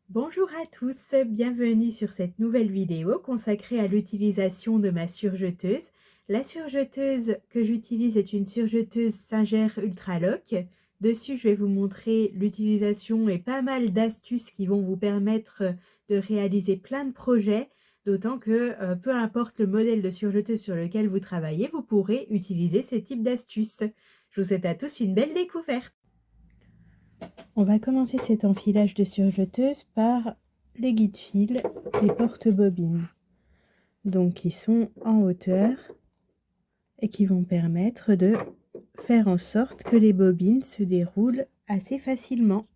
Bonjour à tous, bienvenue sur cette nouvelle vidéo consacrée à l'utilisation de ma surjeteuse. La surjeteuse que j'utilise est une surjeteuse Singer Ultralock. Dessus, je vais vous montrer l'utilisation et pas mal d'astuces qui vont vous permettre de réaliser plein de projets, d'autant que peu importe le modèle de surjeteuse sur lequel vous travaillez, vous pourrez utiliser ces types d'astuces. Je vous souhaite à tous une belle découverte. On va commencer cet enfilage de surjeteuse par les guides-fils des porte-bobines, donc qui sont en hauteur et qui vont permettre de faire en sorte que les bobines se déroulent assez facilement.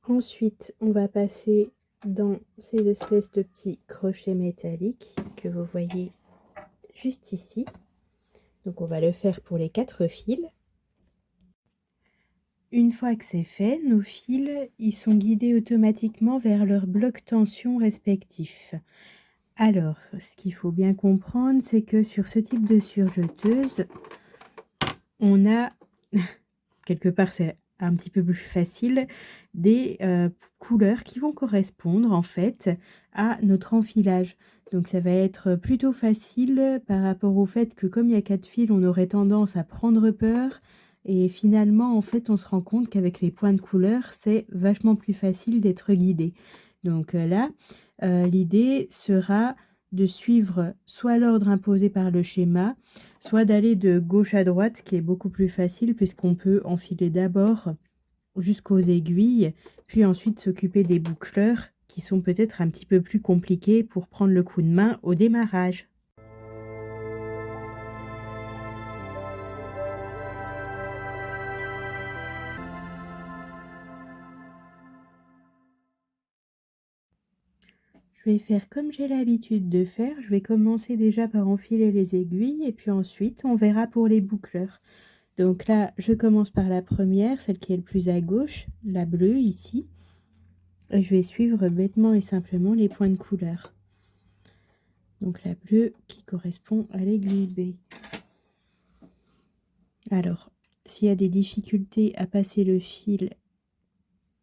Ensuite, on va passer dans ces espèces de petits crochets métalliques que vous voyez juste ici. Donc on va le faire pour les 4 fils. Une fois que c'est fait, nos fils, ils sont guidés automatiquement vers leurs blocs tension respectifs. Alors, ce qu'il faut bien comprendre, c'est que sur ce type de surjeteuse, on a, quelque part c'est un petit peu plus facile, des couleurs qui vont correspondre en fait à notre enfilage. Donc ça va être plutôt facile par rapport au fait que comme il y a 4 fils, on aurait tendance à prendre peur. Et finalement, en fait, on se rend compte qu'avec les points de couleur, c'est vachement plus facile d'être guidé. Donc là, l'idée sera de suivre soit l'ordre imposé par le schéma, soit d'aller de gauche à droite, ce qui est beaucoup plus facile puisqu'on peut enfiler d'abord jusqu'aux aiguilles, puis ensuite s'occuper des boucleurs qui sont peut-être un petit peu plus compliqués pour prendre le coup de main au démarrage. Je vais faire comme j'ai l'habitude de faire, je vais commencer déjà par enfiler les aiguilles et puis ensuite on verra pour les boucleurs. Donc là, je commence par la première, celle qui est le plus à gauche, la bleue ici. Et je vais suivre bêtement et simplement les points de couleur. Donc la bleue qui correspond à l'aiguille B. Alors, s'il y a des difficultés à passer le fil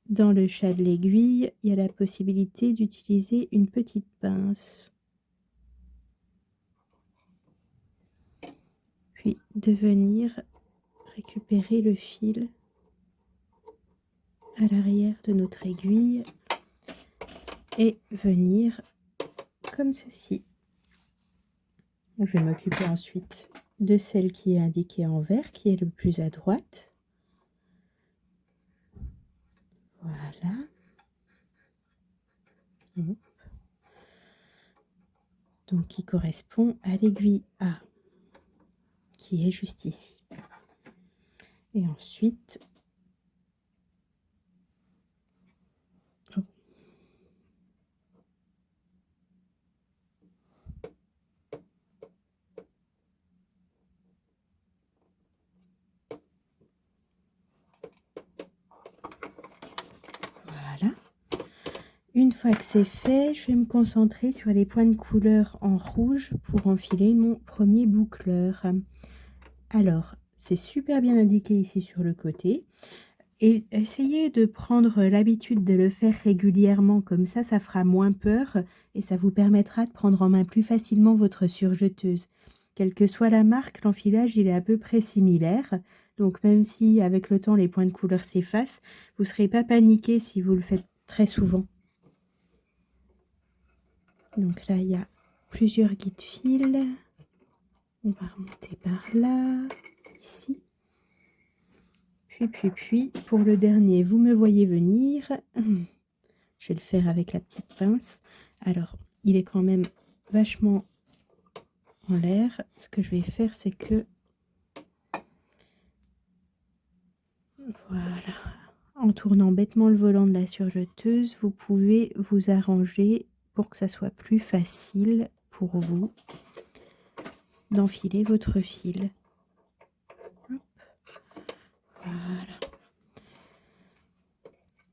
dans le chat de l'aiguille, il y a la possibilité d'utiliser une petite pince. Puis de venir récupérer le fil à l'arrière de notre aiguille et venir comme ceci. Je vais m'occuper ensuite de celle qui est indiquée en vert, qui est le plus à droite. Voilà. Donc qui correspond à l'aiguille A, qui est juste ici. Et ensuite, oh, voilà. Une fois que c'est fait, je vais me concentrer sur les points de couleur en rouge pour enfiler mon premier boucleur. Alors, c'est super bien indiqué ici sur le côté. Et essayez de prendre l'habitude de le faire régulièrement, comme ça fera moins peur et ça vous permettra de prendre en main plus facilement votre surjeteuse. Quelle que soit la marque, l'enfilage il est à peu près similaire. Donc même si avec le temps les points de couleur s'effacent, vous ne serez pas paniqué si vous le faites très souvent. Donc là, il y a plusieurs guides-fils. On va remonter par là, ici. Puis, pour le dernier, vous me voyez venir. Je vais le faire avec la petite pince. Alors, il est quand même vachement en l'air. Ce que je vais faire, c'est que... Voilà. En tournant bêtement le volant de la surjeteuse, vous pouvez vous arranger pour que ça soit plus facile pour vous d'enfiler votre fil. Hop. Voilà.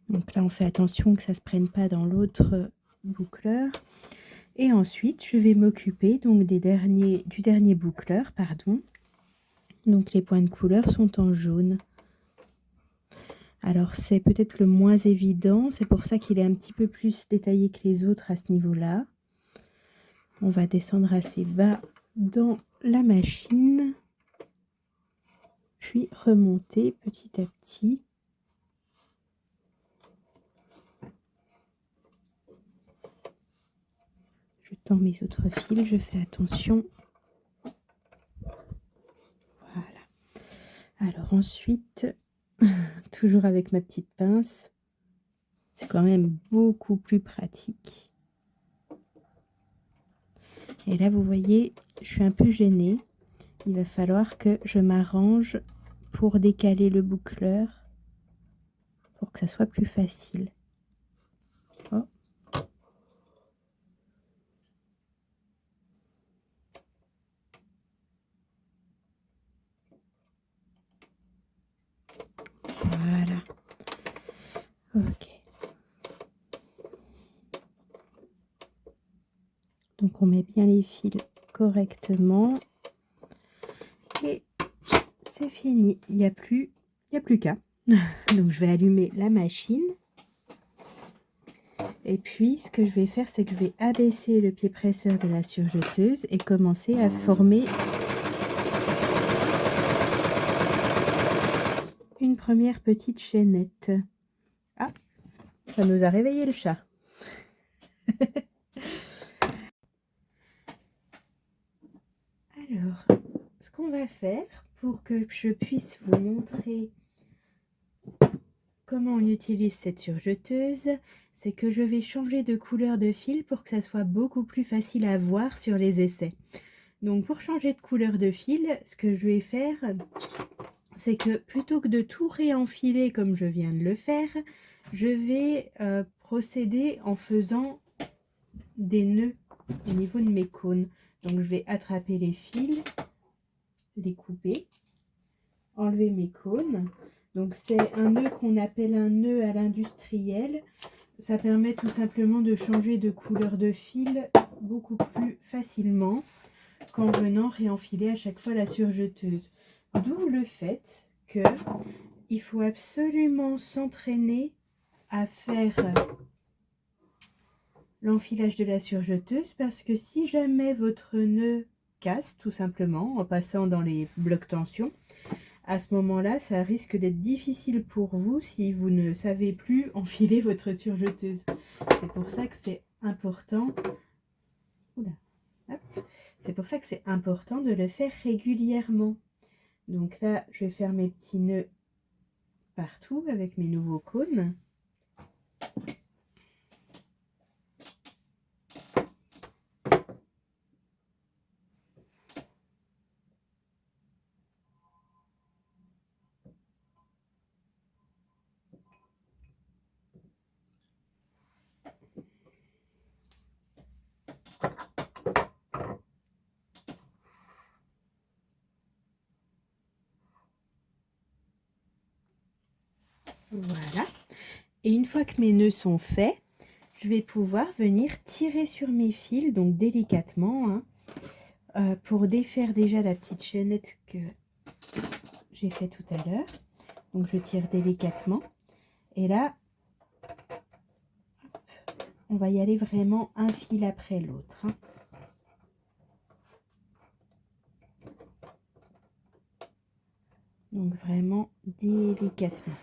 Donc là, on fait attention que ça ne se prenne pas dans l'autre boucleur. Et ensuite, je vais m'occuper donc du dernier boucleur, pardon. Donc les points de couleur sont en jaune. Alors c'est peut-être le moins évident, c'est pour ça qu'il est un petit peu plus détaillé que les autres à ce niveau-là. On va descendre assez bas dans la machine, puis remonter petit à petit. Je tends mes autres fils, je fais attention. Voilà. Alors ensuite, toujours avec ma petite pince, c'est quand même beaucoup plus pratique. Et là, vous voyez, je suis un peu gênée. Il va falloir que je m'arrange pour décaler le boucleur pour que ça soit plus facile. Oh. Voilà. Ok. Donc on met bien les fils correctement. Et c'est fini. Il n'y a plus qu'à. Donc je vais allumer la machine. Et puis ce que je vais faire, c'est que je vais abaisser le pied presseur de la surjeteuse et commencer à former une première petite chaînette. Ah, ça nous a réveillé le chat. Alors, ce qu'on va faire pour que je puisse vous montrer comment on utilise cette surjeteuse, c'est que je vais changer de couleur de fil pour que ça soit beaucoup plus facile à voir sur les essais. Donc pour changer de couleur de fil, ce que je vais faire, c'est que plutôt que de tout réenfiler comme je viens de le faire, je vais procéder en faisant des nœuds au niveau de mes cônes. Donc je vais attraper les fils, les couper, enlever mes cônes. Donc c'est un nœud qu'on appelle un nœud à l'industriel. Ça permet tout simplement de changer de couleur de fil beaucoup plus facilement qu'en venant réenfiler à chaque fois la surjeteuse. D'où le fait que il faut absolument s'entraîner à faire l'enfilage de la surjeteuse, parce que si jamais votre nœud casse tout simplement en passant dans les blocs tension, à ce moment-là, ça risque d'être difficile pour vous si vous ne savez plus enfiler votre surjeteuse. C'est pour ça que c'est important. Oula. C'est pour ça que c'est important de le faire régulièrement. Donc là, je vais faire mes petits nœuds partout avec mes nouveaux cônes. Voilà. Et une fois que mes nœuds sont faits, je vais pouvoir venir tirer sur mes fils, donc délicatement, hein, pour défaire déjà la petite chaînette que j'ai fait tout à l'heure. Donc je tire délicatement. Et là, on va y aller vraiment un fil après l'autre, hein. Donc vraiment délicatement.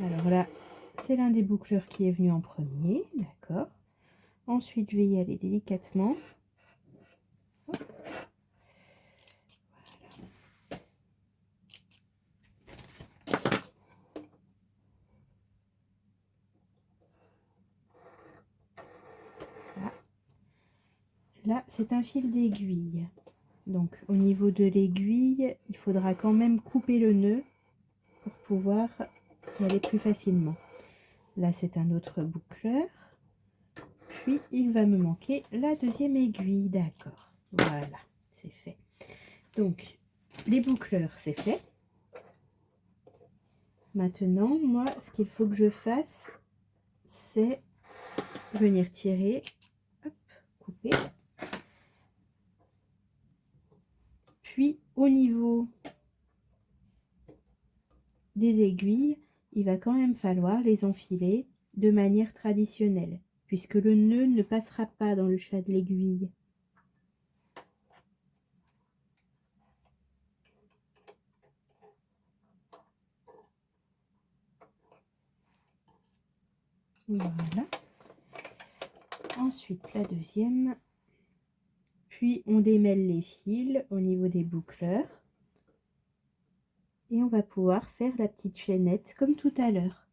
Alors là, c'est l'un des boucleurs qui est venu en premier, d'accord. Ensuite, je vais y aller délicatement. Hop. Voilà. Là, c'est un fil d'aiguille. Donc, au niveau de l'aiguille, il faudra quand même couper le nœud pour pouvoir y aller plus facilement. Là, c'est un autre boucleur. Puis, il va me manquer la deuxième aiguille, d'accord. Voilà, c'est fait. Donc, les boucleurs, c'est fait. Maintenant, moi, ce qu'il faut que je fasse, c'est venir tirer, hop, couper. Puis, au niveau des aiguilles, il va quand même falloir les enfiler de manière traditionnelle, puisque le nœud ne passera pas dans le chat de l'aiguille. Voilà. Ensuite, la deuxième. Puis, on démêle les fils au niveau des boucleurs. Et on va pouvoir faire la petite chaînette comme tout à l'heure.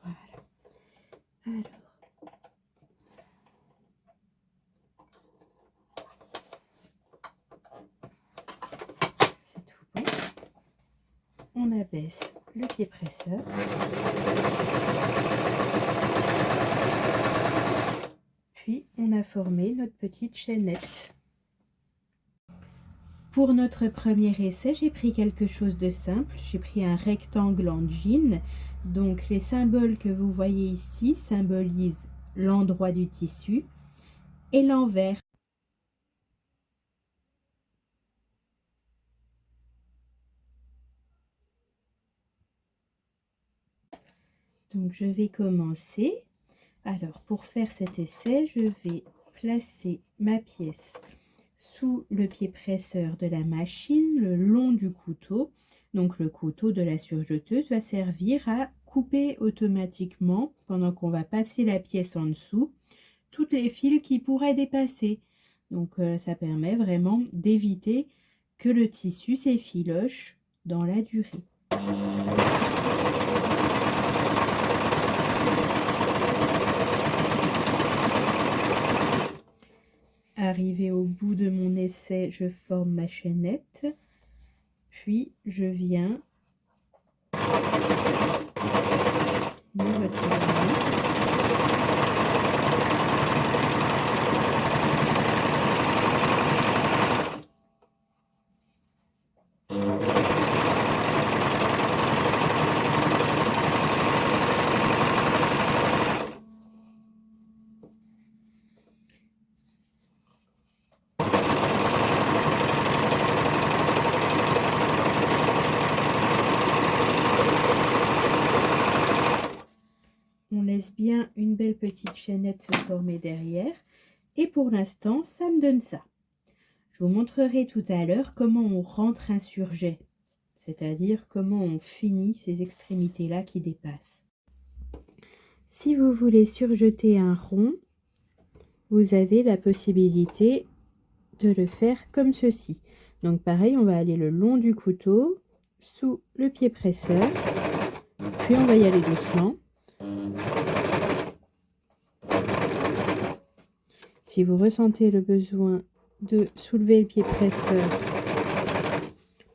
Voilà. Alors. C'est tout bon. On abaisse le pied presseur. Puis on a formé notre petite chaînette. Pour notre premier essai, j'ai pris quelque chose de simple. J'ai pris un rectangle en jean. Donc les symboles que vous voyez ici symbolisent l'endroit du tissu et l'envers. Donc je vais commencer. Alors pour faire cet essai, je vais placer ma pièce sous le pied presseur de la machine, le long du couteau. Donc le couteau de la surjeteuse va servir à couper automatiquement, pendant qu'on va passer la pièce en dessous, toutes les fils qui pourraient dépasser. Donc ça permet vraiment d'éviter que le tissu s'effiloche dans la durée. Arrivé au bout de mon essai, je forme ma chaînette, puis je viens me retourner. On laisse bien une belle petite chaînette se former derrière. Et pour l'instant, ça me donne ça. Je vous montrerai tout à l'heure comment on rentre un surjet, c'est-à-dire comment on finit ces extrémités-là qui dépassent. Si vous voulez surjeter un rond, vous avez la possibilité de le faire comme ceci. Donc pareil, on va aller le long du couteau, sous le pied presseur, puis on va y aller doucement. Si vous ressentez le besoin de soulever le pied presseur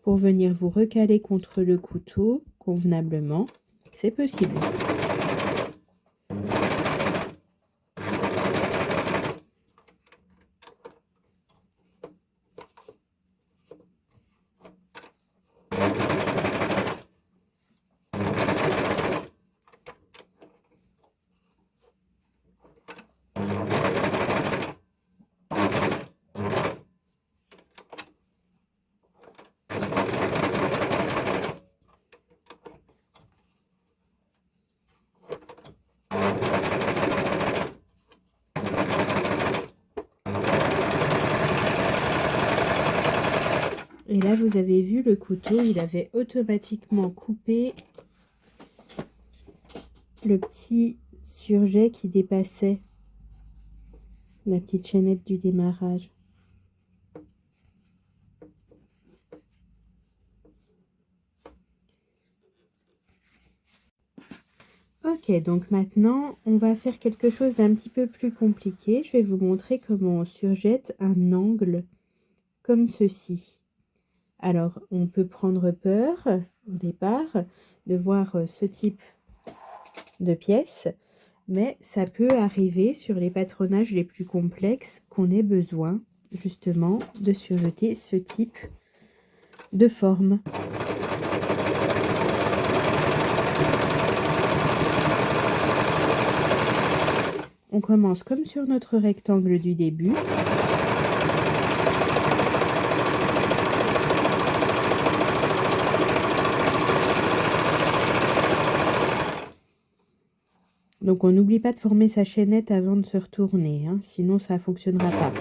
pour venir vous recaler contre le couteau convenablement, c'est possible. Et là, vous avez vu le couteau, il avait automatiquement coupé le petit surjet qui dépassait la petite chaînette du démarrage. Ok, donc maintenant, on va faire quelque chose d'un petit peu plus compliqué. Je vais vous montrer comment on surjette un angle comme ceci. Alors, on peut prendre peur au départ de voir ce type de pièce, mais ça peut arriver sur les patronages les plus complexes qu'on ait besoin justement de surjeter ce type de forme. on commence comme sur notre rectangle du début. Donc on n'oublie pas de former sa chaînette avant de se retourner, hein, sinon ça ne fonctionnera pas.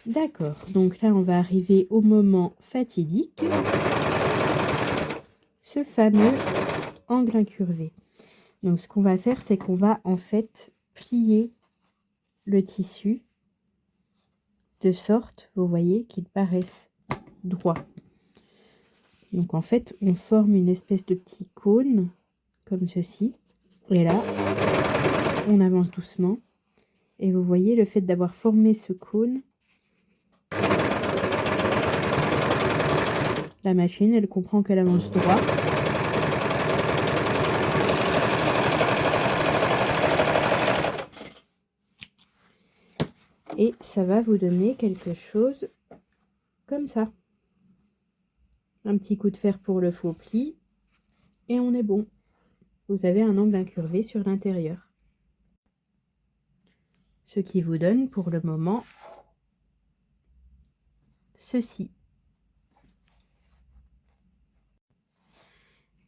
D'accord, donc là on va arriver au moment fatidique, ce fameux angle incurvé. Donc ce qu'on va faire, c'est qu'on va en fait plier le tissu de sorte, vous voyez, qu'il paraisse droit. Donc en fait, on forme une espèce de petit cône comme ceci. Et là, on avance doucement. Et vous voyez, le fait d'avoir formé ce cône, la machine, elle comprend qu'elle avance droit. Et ça va vous donner quelque chose comme ça. Un petit coup de fer pour le faux pli. Et on est bon. Vous avez un angle incurvé sur l'intérieur. Ce qui vous donne pour le moment ceci.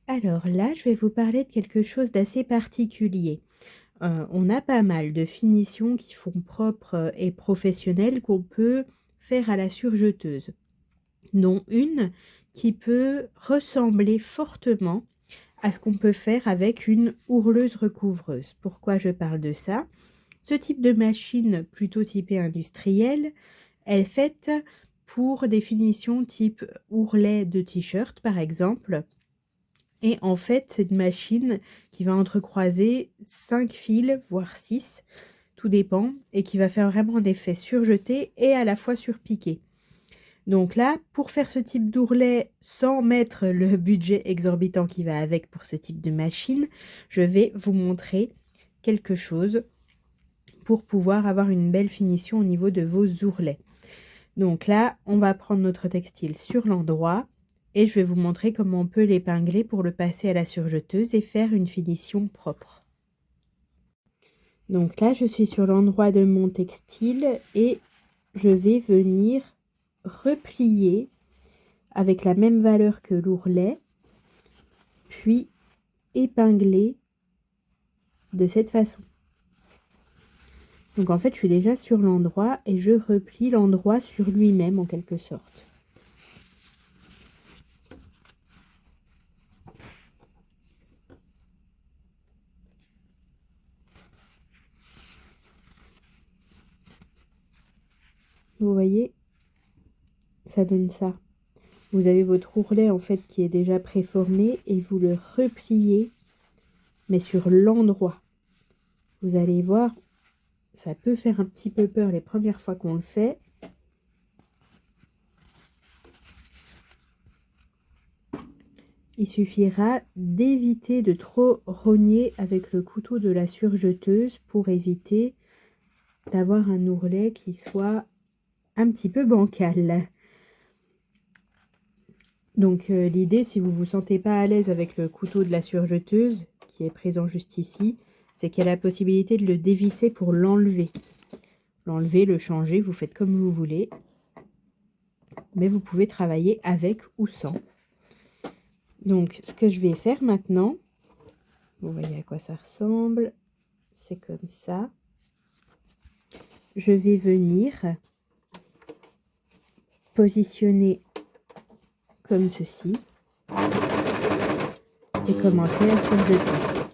Alors là, je vais vous parler de quelque chose d'assez particulier. On a pas mal de finitions qui font propre et professionnelles qu'on peut faire à la surjeteuse, dont une qui peut ressembler fortement à ce qu'on peut faire avec une ourleuse recouvreuse. Pourquoi je parle de ça? Ce type de machine plutôt typée industrielle, elle est faite pour des finitions type ourlet de t-shirt par exemple. Et en fait, c'est une machine qui va entrecroiser 5 fils, voire 6, tout dépend, et qui va faire vraiment un effet surjeté et à la fois surpiqué. Donc là, pour faire ce type d'ourlet sans mettre le budget exorbitant qui va avec pour ce type de machine, je vais vous montrer quelque chose pour pouvoir avoir une belle finition au niveau de vos ourlets. Donc là, on va prendre notre textile sur l'endroit et je vais vous montrer comment on peut l'épingler pour le passer à la surjeteuse et faire une finition propre. Donc là, je suis sur l'endroit de mon textile et je vais venir replier avec la même valeur que l'ourlet, puis épingler de cette façon. Donc en fait, je suis déjà sur l'endroit et je replie l'endroit sur lui-même en quelque sorte. Vous voyez, ça donne ça. Vous avez votre ourlet en fait qui est déjà préformé et vous le repliez, mais sur l'endroit. Vous allez voir, ça peut faire un petit peu peur les premières fois qu'on le fait. Il suffira d'éviter de trop rogner avec le couteau de la surjeteuse pour éviter d'avoir un ourlet qui soit un petit peu bancal. Donc l'idée, si vous ne vous sentez pas à l'aise avec le couteau de la surjeteuse, qui est présent juste ici, c'est qu'il y a la possibilité de le dévisser pour l'enlever. L'enlever, le changer, vous faites comme vous voulez. Mais vous pouvez travailler avec ou sans. Donc ce que je vais faire maintenant, vous voyez à quoi ça ressemble, c'est comme ça. Je vais venir positionner comme ceci et commencer à surjeter.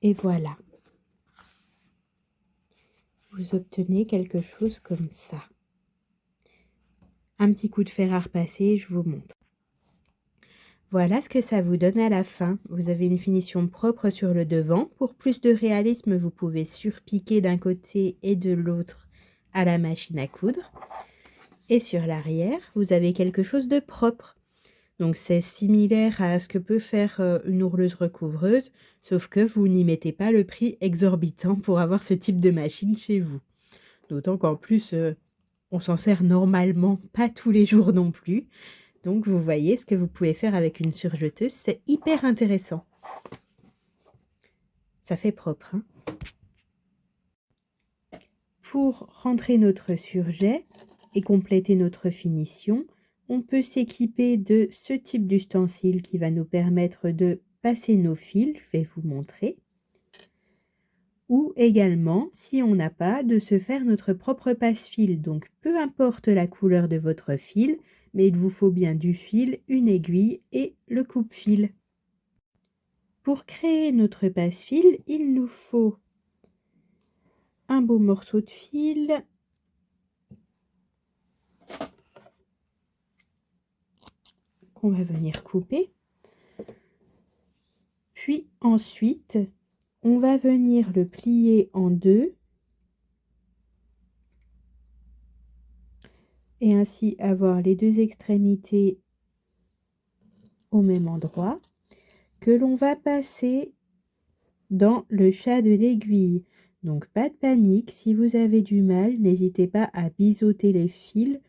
Et voilà. Vous obtenez quelque chose comme ça. Un petit coup de fer à repasser, je vous montre. Voilà ce que ça vous donne à la fin. Vous avez une finition propre sur le devant. Pour plus de réalisme, vous pouvez surpiquer d'un côté et de l'autre à la machine à coudre. Et sur l'arrière, vous avez quelque chose de propre. Donc c'est similaire à ce que peut faire une ourleuse recouvreuse, sauf que vous n'y mettez pas le prix exorbitant pour avoir ce type de machine chez vous. D'autant qu'en plus, on s'en sert normalement pas tous les jours non plus. Donc vous voyez ce que vous pouvez faire avec une surjeteuse, c'est hyper intéressant. Ça fait propre, hein. Pour rentrer notre surjet et compléter notre finition, on peut s'équiper de ce type d'ustensile qui va nous permettre de passer nos fils, je vais vous montrer. Ou également, si on n'a pas, de se faire notre propre passe-fil. Donc peu importe la couleur de votre fil, mais il vous faut bien du fil, une aiguille et le coupe-fil. Pour créer notre passe-fil, il nous faut un beau morceau de fil, qu'on va venir couper. Puis ensuite, on va venir le plier en deux et ainsi avoir les deux extrémités au même endroit, que l'on va passer dans le chat de l'aiguille. Donc pas de panique, si vous avez du mal, n'hésitez pas à biseauter les fils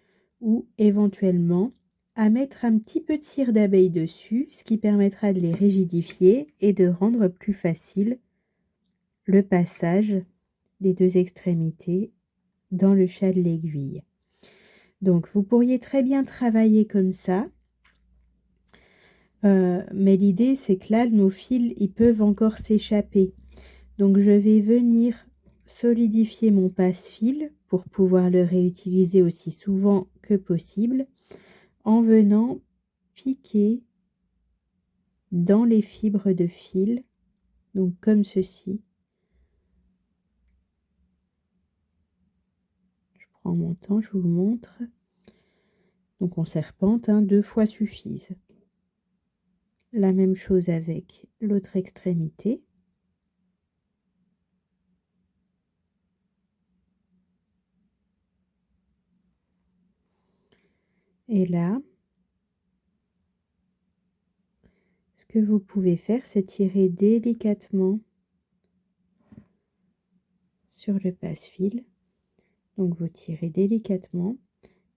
ou éventuellement à mettre un petit peu de cire d'abeille dessus, ce qui permettra de les rigidifier et de rendre plus facile le passage des deux extrémités dans le chat de l'aiguille. Donc vous pourriez très bien travailler comme ça, mais l'idée c'est que là nos fils ils peuvent encore s'échapper. Donc je vais venir solidifier mon passe-fil pour pouvoir le réutiliser aussi souvent que possible en venant piquer dans les fibres de fil, donc comme ceci. Je prends mon temps, je vous montre. Donc on serpente, hein, 2 fois suffisent. La même chose avec l'autre extrémité. Et là, ce que vous pouvez faire, c'est tirer délicatement sur le passe-fil. Donc vous tirez délicatement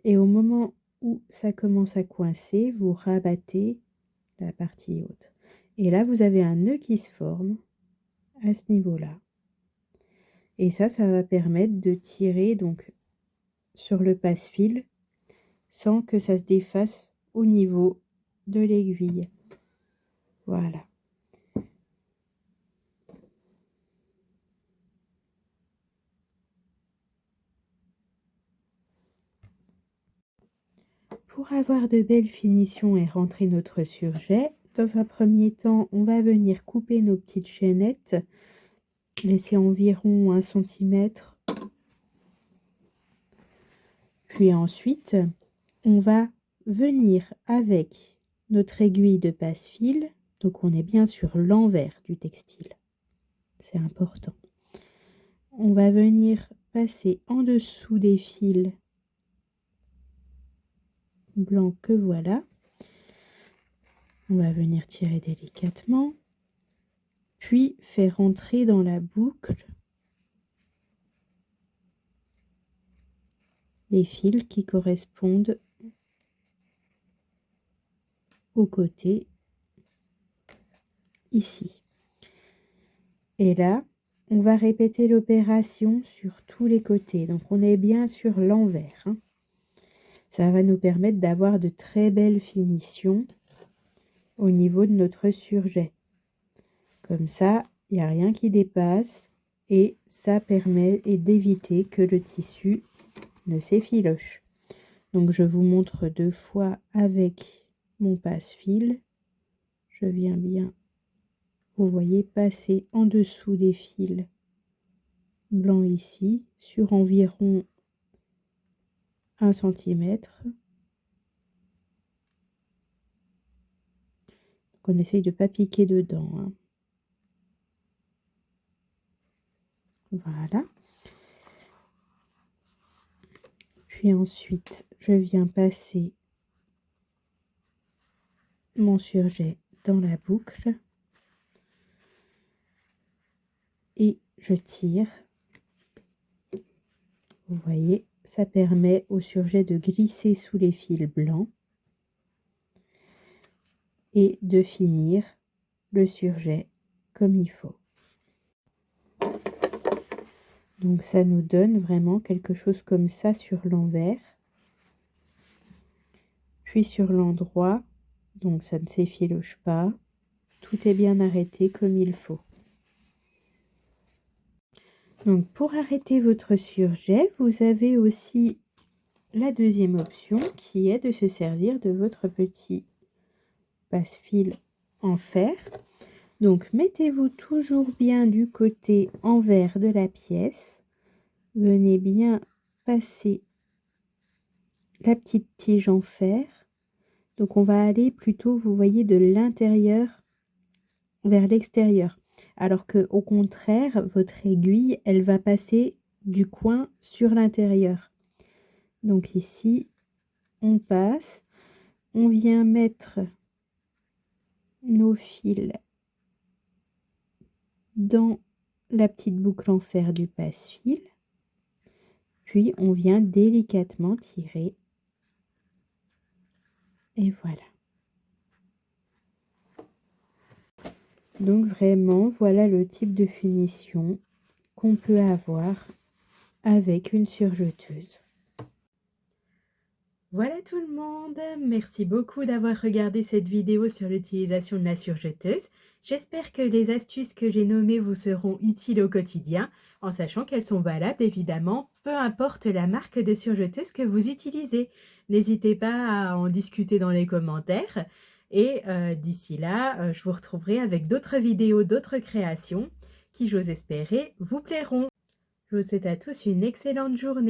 et au moment où ça commence à coincer, vous rabattez la partie haute. Et là, vous avez un nœud qui se forme à ce niveau-là. Et ça va permettre de tirer donc sur le passe-fil sans que ça se défasse au niveau de l'aiguille. Voilà. Pour avoir de belles finitions et rentrer notre surjet, dans un premier temps, on va venir couper nos petites chaînettes, laisser environ 1 cm. Puis ensuite, on va venir avec notre aiguille de passe-fil, donc on est bien sur l'envers du textile, c'est important. On va venir passer en dessous des fils blancs que voilà. On va venir tirer délicatement, puis faire entrer dans la boucle les fils qui correspondent au côté ici. Et là, on va répéter l'opération sur tous les côtés. Donc on est bien sur l'envers, hein. Ça va nous permettre d'avoir de très belles finitions au niveau de notre surjet. Comme ça, il n'y a rien qui dépasse et ça permet d'éviter que le tissu ne s'effiloche. Donc je vous montre 2 fois avec mon passe-fil. Je viens bien vous voyez passer en dessous des fils blancs ici, sur environ 1 centimètre. Donc on essaye de ne pas piquer dedans, hein. Voilà. Puis ensuite, je viens passer mon surjet dans la boucle et je tire. Vous voyez, ça permet au surjet de glisser sous les fils blancs et de finir le surjet comme il faut. Donc ça nous donne vraiment quelque chose comme ça sur l'envers. Puis sur l'endroit, donc ça ne s'effiloche pas. Tout est bien arrêté comme il faut. Donc pour arrêter votre surjet, vous avez aussi la deuxième option qui est de se servir de votre petit passe-fil en fer. Donc mettez-vous toujours bien du côté envers de la pièce. Venez bien passer la petite tige en fer. Donc on va aller plutôt, vous voyez, de l'intérieur vers l'extérieur. Alors que au contraire, votre aiguille, elle va passer du coin sur l'intérieur. Donc ici, on passe, on vient mettre nos fils dans la petite boucle en fer du passe-fil. Puis on vient délicatement tirer. Et voilà. Donc vraiment, voilà le type de finition qu'on peut avoir avec une surjeteuse. Voilà tout le monde, merci beaucoup d'avoir regardé cette vidéo sur l'utilisation de la surjeteuse. J'espère que les astuces que j'ai nommées vous seront utiles au quotidien, en sachant qu'elles sont valables évidemment, peu importe la marque de surjeteuse que vous utilisez. N'hésitez pas à en discuter dans les commentaires et d'ici là, je vous retrouverai avec d'autres vidéos, d'autres créations qui, j'ose espérer, vous plairont. Je vous souhaite à tous une excellente journée.